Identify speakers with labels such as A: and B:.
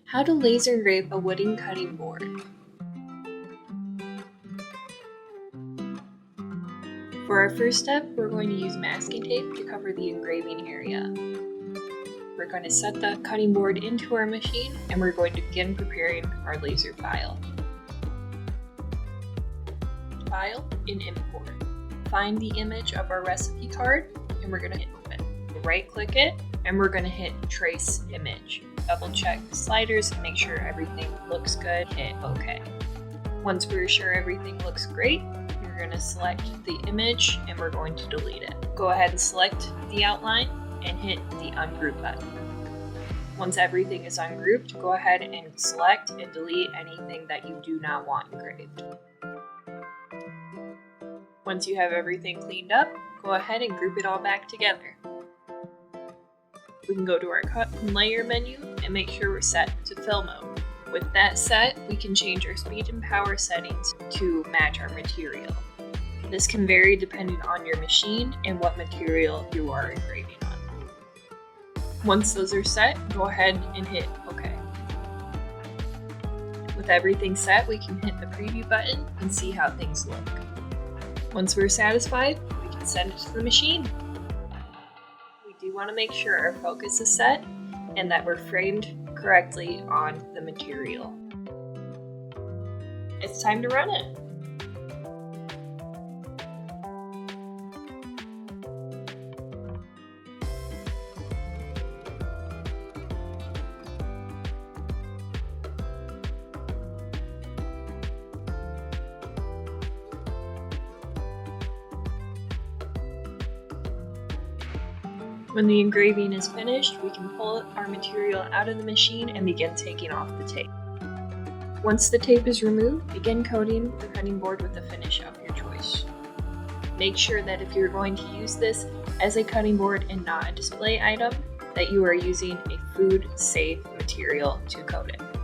A: How to laser engrave a wooden cutting board. For our first step, we're going to use masking tape to cover the engraving area. We're going to set the cutting board into our machine and we're going to begin preparing our laser file. File and import. Find the image of our recipe card and we're going to hit open. Right click it and we're going to hit trace image. Double check the sliders and make sure everything looks good. Hit OK. Once we're sure everything looks great, you're going to select the image and we're going to delete it. Go ahead and select the outline and hit the ungroup button. Once everything is ungrouped, go ahead and select and delete anything that you do not want engraved. Once you have everything cleaned up, go ahead and group it all back together. We can go to our cut and layer menu and make sure we're set to fill mode. With that set, we can change our speed and power settings to match our material. This can vary depending on your machine and what material you are engraving on. Once those are set, go ahead and hit OK. With everything set, we can hit the preview button and see how things look. Once we're satisfied, we can send it to the machine. We want to make sure our focus is set and that we're framed correctly on the material. It's time to run it. When the engraving is finished, we can pull our material out of the machine and begin taking off the tape. Once the tape is removed, begin coating the cutting board with the finish of your choice. Make sure that if you're going to use this as a cutting board and not a display item, that you are using a food-safe material to coat it.